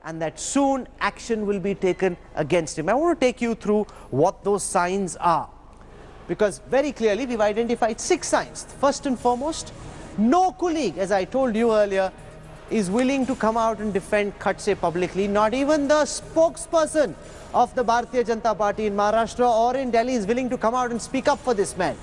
and that soon action will be taken against him. I want to take you through what those signs are, because very clearly we've identified 6 signs. First and foremost, no colleague, as I told you earlier, is willing to come out and defend Khadse publicly. Not even the spokesperson of the Bharatiya Janata Party in Maharashtra or in Delhi is willing to come out and speak up for this man.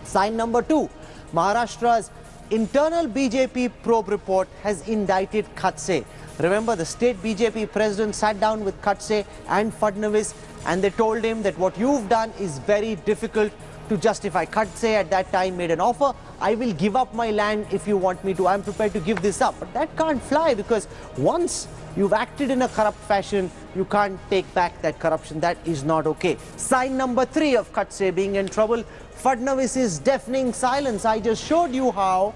Sign number 2, Maharashtra's internal BJP probe report has indicted Khadse. Remember, the state BJP president sat down with Khadse and Fadnavis and they told him that what you've done is very difficult to justify. Khadse at that time made an offer: I will give up my land if you want me to. I'm prepared to give this up. But that can't fly, because once you've acted in a corrupt fashion, you can't take back that corruption. That is not okay. Sign number 3 of Khadse being in trouble, Fadnavis's deafening silence. I just showed you how,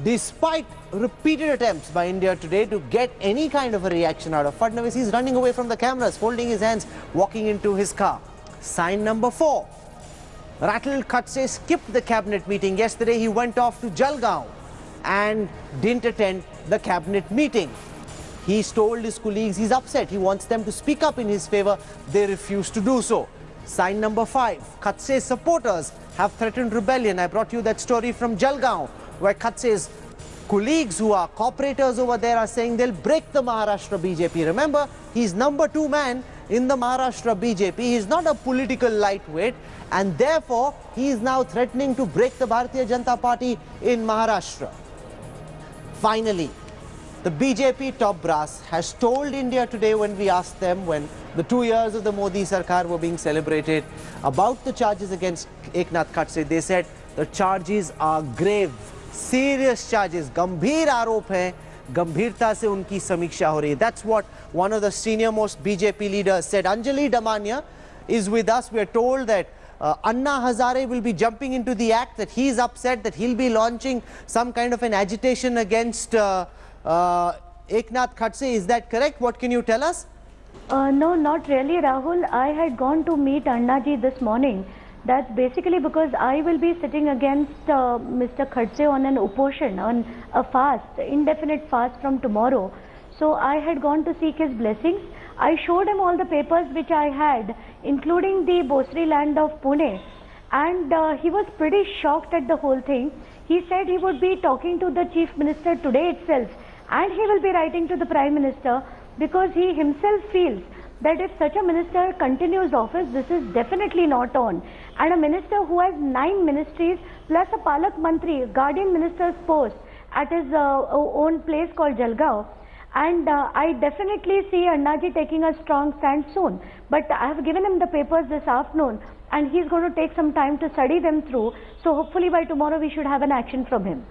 despite repeated attempts by India today to get any kind of a reaction out of Fadnavis, he's running away from the cameras, folding his hands, walking into his car. Sign number 4. Rattled Khadse skipped the cabinet meeting. Yesterday he went off to Jalgaon and didn't attend the cabinet meeting. He's told his colleagues he's upset. He wants them to speak up in his favor. They refuse to do so. Sign number 5. Khadse's supporters have threatened rebellion. I brought you that story from Jalgaon, where Khadse's colleagues who are cooperators over there are saying they'll break the Maharashtra BJP. Remember, he's number 2 man in the Maharashtra BJP. He's not a political lightweight, and therefore he is now threatening to break the Bharatiya Janata Party in Maharashtra. Finally, the BJP top brass has told India today, when we asked them, when the 2 years of the Modi Sarkar were being celebrated, about the charges against Eknath Khadse, they said the charges are grave, serious charges, गंभीर आरोप हैं, गंभीरता से उनकी समीक्षा हो रही है. That's what one of the senior most BJP leaders said. Anjali Damania is with us. We are told that Anna Hazare will be jumping into the act, that he's upset, that he'll be launching some kind of an agitation against Eknath Khadse. Is that correct? What can you tell us? No, not really, Rahul. I had gone to meet Annaji this morning. That's basically because I will be sitting against Mr. Khadse on an opposition, on a fast, indefinite fast from tomorrow. So I had gone to seek his blessings. I showed him all the papers which I had, including the Bosri land of Pune. And he was pretty shocked at the whole thing. He said he would be talking to the Chief Minister today itself, and he will be writing to the Prime Minister, because he himself feels that if such a minister continues office, this is definitely not on. And a minister who has 9 ministries plus a Palak Mantri, guardian minister's post at his own place called Jalgaon. And I definitely see Annaji taking a strong stand soon. But I have given him the papers this afternoon, and he's going to take some time to study them through. So hopefully by tomorrow we should have an action from him.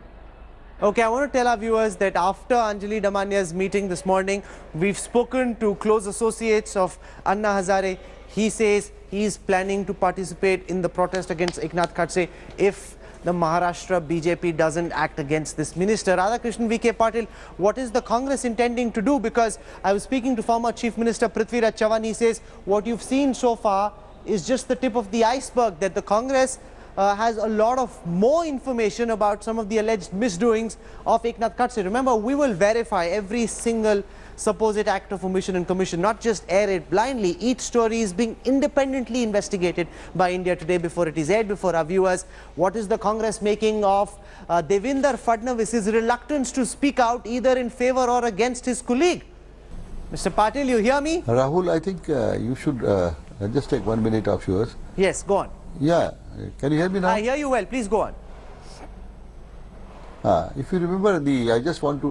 Okay, I want to tell our viewers that after Anjali Damania's meeting this morning, we've spoken to close associates of Anna Hazare. He says he is planning to participate in the protest against Eknath Khadse if the Maharashtra BJP doesn't act against this minister. Radhakrishnan VK Patil, what is the Congress intending to do? Because I was speaking to former Chief Minister Prithviraj Chavan. He says what you've seen so far is just the tip of the iceberg, that the Congress has a lot of more information about some of the alleged misdoings of Eknath Khadse. Remember, we will verify every single supposed act of omission and commission, not just air it blindly. Each story is being independently investigated by India Today before it is aired before our viewers. What is the Congress making of Devinder Fadnavis's reluctance to speak out either in favor or against his colleague? Mr. Patil, you hear me? Rahul, I think you should just take 1 minute of yours. Yes, go on. Yeah, can you hear me now? I hear you well. Please go on. If you remember, I just want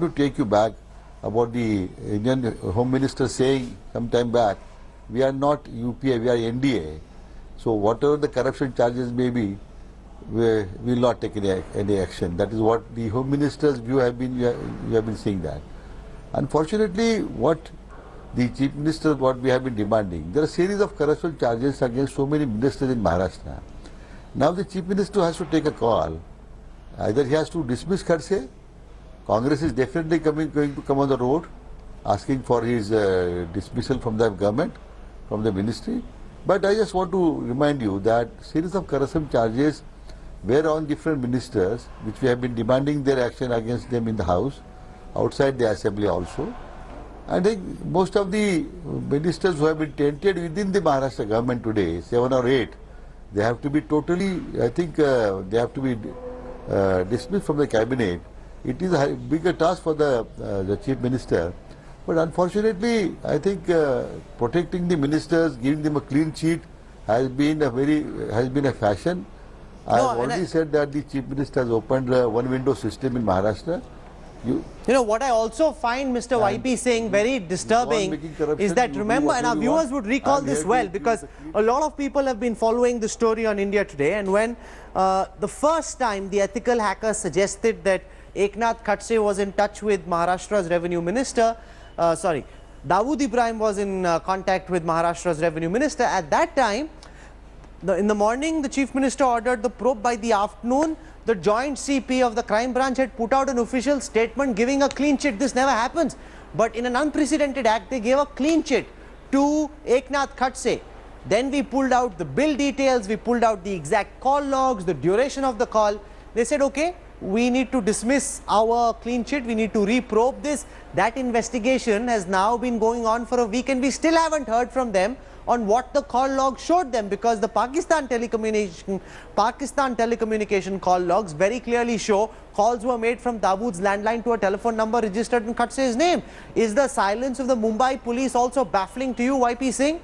to take you back about the Indian Home Minister saying some time back, we are not UPA, we are NDA. So whatever the corruption charges may be, we will not take any action. That is what the Home Minister's view have been. You have been seeing that. Unfortunately, what the Chief Minister, what we have been demanding, there are a series of corruption charges against so many ministers in Maharashtra. Now the Chief Minister has to take a call. Either he has to dismiss Khadse. Congress is definitely going to come on the road asking for his dismissal from the government, from the ministry. But I just want to remind you that series of corruption charges were on different ministers, which we have been demanding their action against them in the House. outside the assembly also. I think most of the ministers who have been tainted within the Maharashtra government today, 7 or 8, they have to be totally, I think they have to be dismissed from the cabinet. It is a bigger task for the chief minister. But unfortunately, I think protecting the ministers, giving them a clean sheet has been a fashion. I have already said that the chief minister has opened a one-window system in Maharashtra. You know, what I also find Mr. YP saying very disturbing is that, remember, and our viewers would recall this well, because a lot of people have been following the story on India Today, and when the first time the ethical hacker suggested that Eknath Khadse was in touch with Maharashtra's Revenue Minister, Dawood Ibrahim was in contact with Maharashtra's Revenue Minister, at that time, in the morning, the Chief Minister ordered the probe. By the afternoon, the joint CP of the crime branch had put out an official statement giving a clean chit. This never happens. But in an unprecedented act, they gave a clean chit to Eknath Khadse. Then we pulled out the bill details, we pulled out the exact call logs, the duration of the call. They said, okay, we need to dismiss our clean chit, we need to reprobe this. That investigation has now been going on for a week, and we still haven't heard from them on what the call log showed them, because the Pakistan telecommunication call logs very clearly show calls were made from Dawood's landline to a telephone number registered in Khadse's name. Is the silence of the Mumbai police also baffling to you, YP Singh?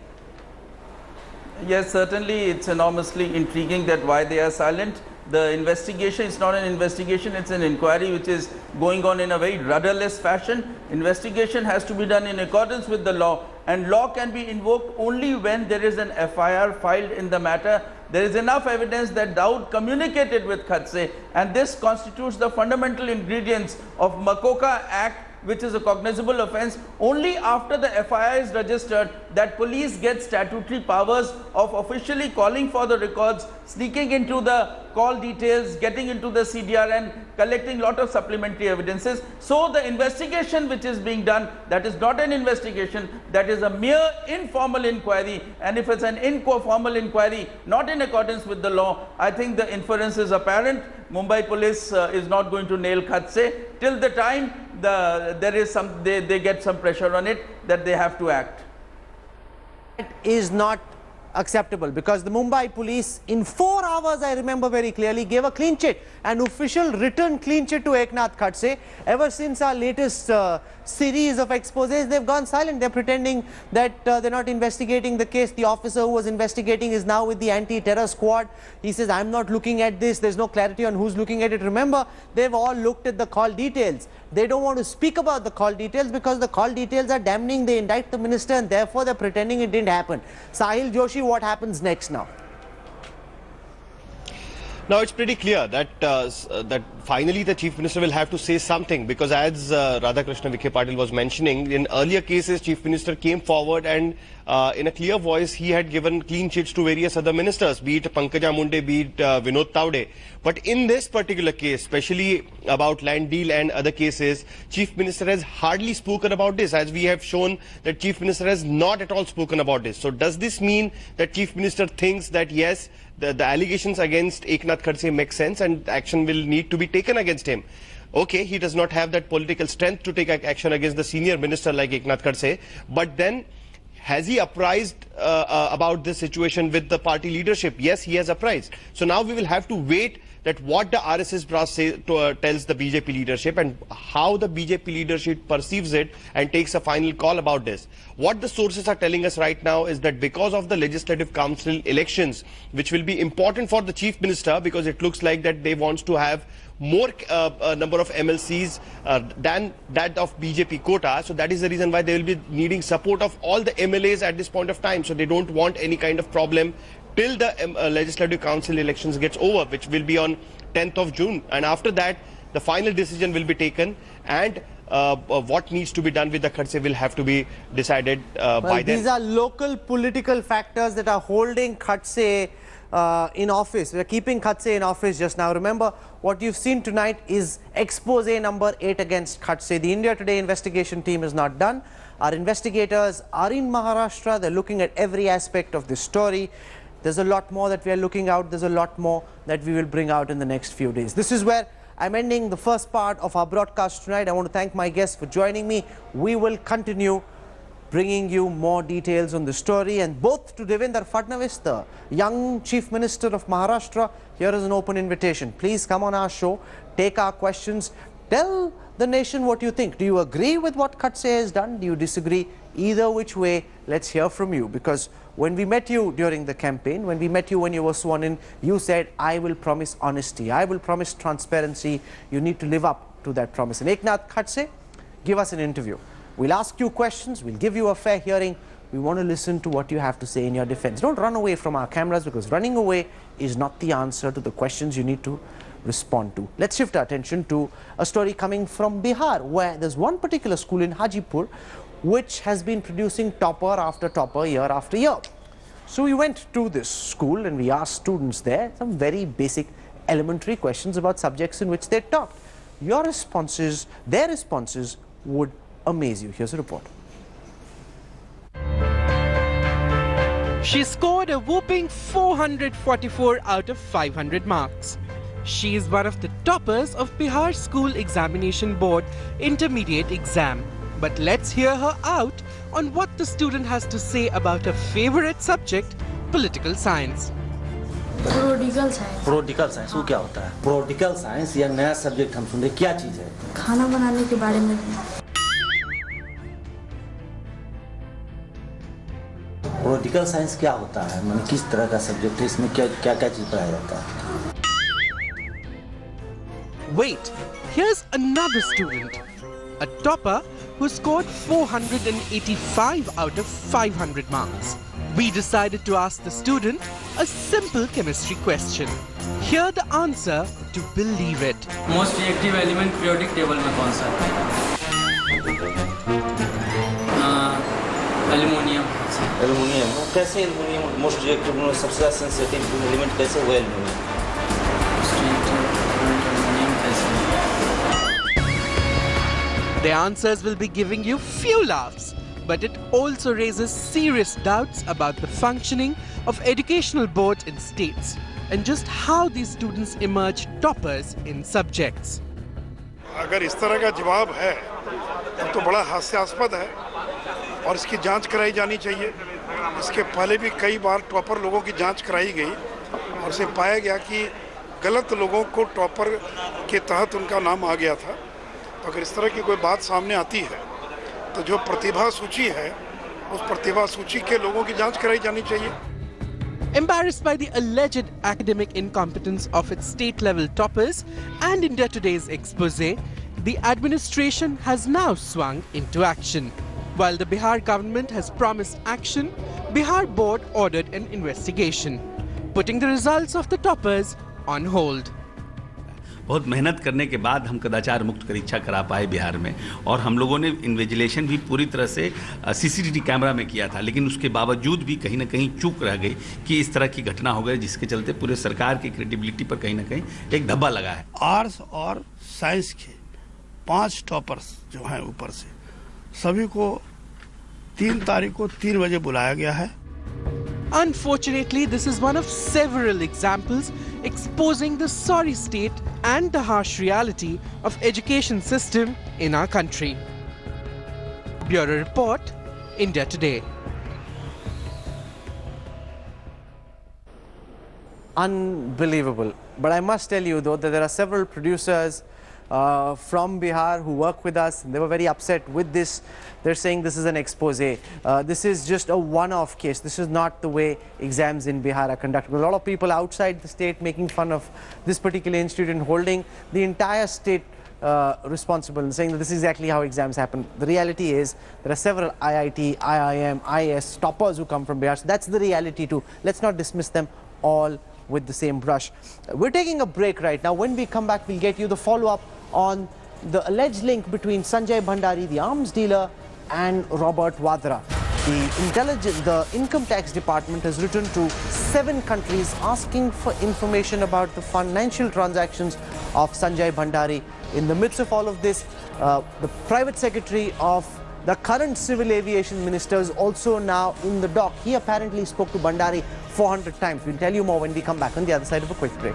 Yes, certainly it's enormously intriguing that why they are silent. The investigation is not an investigation, it's an inquiry which is going on in a very rudderless fashion. Investigation has to be done in accordance with the law, and law can be invoked only when there is an FIR filed in the matter. There is enough evidence that Dawood communicated with Khadse, and this constitutes the fundamental ingredients of Makoka Act, which is a cognizable offence. Only after the FIR is registered that police get statutory powers of officially calling for the records, sneaking into the call details, getting into the CDR and collecting lot of supplementary evidences. So the investigation which is being done, that is not an investigation, that is a mere informal inquiry, and if it's an informal inquiry not in accordance with the law, I think the inference is apparent. Mumbai police is not going to nail Khadse till the time there is they get some pressure on it that they have to act. It is not acceptable, because the Mumbai police in 4 hours, I remember very clearly, gave a clean chit, an official written clean chit to Eknath Khadse. Ever since our latest series of exposés, they've gone silent. They're pretending that they're not investigating the case. The officer who was investigating is now with the anti-terror squad. He says, I'm not looking at this. There's no clarity on who's looking at it. Remember, they've all looked at the call details. They don't want to speak about the call details because the call details are damning. They indict the minister, and therefore they're pretending it didn't happen. Sahil Joshi, what happens next now? Now it's pretty clear that that finally the Chief Minister will have to say something, because as Radhakrishna Vikhe Patil was mentioning, in earlier cases Chief Minister came forward and in a clear voice he had given clean chits to various other ministers, be it Pankaja Munde, be it Vinod Taude. But in this particular case, especially about land deal and other cases, Chief Minister has hardly spoken about this, as we have shown that Chief Minister has not at all spoken about this. So does this mean that Chief Minister thinks that yes, the allegations against Eknath Khadse make sense and action will need to be taken against him? Okay, he does not have that political strength to take action against the senior minister like Eknath Khadse, but then has he apprised about this situation with the party leadership? Yes, he has apprised. So now we will have to wait that what the RSS brass tells the BJP leadership and how the BJP leadership perceives it and takes a final call about this. What the sources are telling us right now is that because of the Legislative Council elections, which will be important for the Chief Minister, because it looks like that they want to have more number of MLCs than that of BJP quota. So that is the reason why they will be needing support of all the MLAs at this point of time. So they don't want any kind of problem till the Legislative Council elections gets over, which will be on 10th of June. And after that, the final decision will be taken, and what needs to be done with the Khadse will have to be decided by then. These are local political factors that are holding Khadse in office. We are keeping Khadse in office just now. Remember, what you've seen tonight is expose number 8 against Khadse. The India Today investigation team is not done. Our investigators are in Maharashtra. They're looking at every aspect of this story. There's a lot more that we are looking out. There's a lot more that we will bring out in the next few days. This is where I'm ending the first part of our broadcast tonight. I want to thank my guests for joining me. We will continue bringing you more details on the story, and both to Devendra Fadnavis, the young Chief Minister of Maharashtra. Here is an open invitation. Please come on our show, take our questions, tell the nation what you think. Do you agree with what Khadse has done? Do you disagree? Either which way, let's hear from you, because when we met you during the campaign, when we met you when you were sworn in, you said, I will promise honesty, I will promise transparency. You need to live up to that promise. And Eknath Khadse, give us an interview. We'll ask you questions, we'll give you a fair hearing. We want to listen to what you have to say in your defense. Don't run away from our cameras, because running away is not the answer to the questions you need to respond to. Let's shift our attention to a story coming from Bihar, where there's one particular school in Hajipur which has been producing topper after topper year after year. So we went to this school and we asked students there some very basic elementary questions about subjects in which they taught. Your responses, their responses would amaze you. Here's a report. She scored a whopping 444 out of 500 marks. She is one of the toppers of Bihar School Examination Board Intermediate Exam. But let's hear her out on what the student has to say about her favorite subject, political science. Prodigal science. Prodigal science वो क्या होता है? Prodigal science या नया subject हम सुन रहे, क्या चीज है? खाना बनाने के बारे में। प्रोडिकल साइंस क्या होता है? मतलब किस तरह का सब्जेक्ट है? इसमें क्या क्या क्या चीज पढ़ाया जाता है? Wait, here's another student, a topper who scored 485 out of 500 marks. We decided to ask the student a simple chemistry question. Hear the answer to believe it. Most reactive element periodic table में कौन सा है? Aluminium. Aluminium. कैसे aluminium most reactive, सबसे ज़्यादा sensitive element कैसे हुआ aluminium? The answers will be giving you few laughs, but it also raises serious doubts about the functioning of educational boards in states and just how these students emerge toppers in subjects. अगर इस तरह का जवाब है तो बड़ा हास्यास्पद है और इसकी जांच कराई जानी चाहिए। इसके पहले भी कई बार टॉपर लोगों की जांच कराई गई और उसे पाया गया कि गलत लोगों को टॉपर के तहत उनका नाम आ गया था। तो अगर इस तरह की कोई बात सामने आती है तो जो प्रतिभा सूची है उस प्रतिभा सूची के लोगों की जांच कराई जानी चाहिए। Embarrassed by the alleged academic incompetence of its state-level toppers and India Today's expose, the administration has now swung into action. While the Bihar government has promised action, Bihar board ordered an investigation, putting the results of the toppers on hold. बहुत मेहनत करने के बाद हम कदाचार मुक्त परीक्षा करा पाए बिहार में, और हम लोगों ने इन्विजिलेशन भी पूरी तरह से सीसीटीवी कैमरा में किया था, लेकिन उसके बावजूद भी कहीं ना कहीं चूक रह गई कि इस तरह की घटना हो गई, जिसके चलते पूरे सरकार की क्रेडिबिलिटी पर कहीं ना कहीं एक धब्बा लगा है। आर्ट्स और साइंस के 5 टॉपर्स जो हैं ऊपर से, सभी को 3 तारीख को 3 बजे बुलाया गया है। Unfortunately, this is one of several examples exposing the sorry state and the harsh reality of education system in our country. Bureau Report, India Today. Unbelievable. But I must tell you though that there are several producers from Bihar who work with us, and they were very upset with this. They're saying this is an expose. This is just a one-off case. This is not the way exams in Bihar are conducted. A lot of people outside the state making fun of this particular institute and holding the entire state responsible and saying that this is exactly how exams happen. The reality is there are several IIT, IIM, IS toppers who come from Bihar. So that's the reality too. Let's not dismiss them all with the same brush. We're taking a break right now. When we come back, we'll get you the follow-up on the alleged link between Sanjay Bhandari, the arms dealer, and Robert Vadra. The Income Tax Department has written to 7 countries asking for information about the financial transactions of Sanjay Bhandari. In the midst of all of this, the private secretary of the current civil aviation minister is also now in the dock. He apparently spoke to Bhandari 400 times. We'll tell you more when we come back on the other side of a quick break.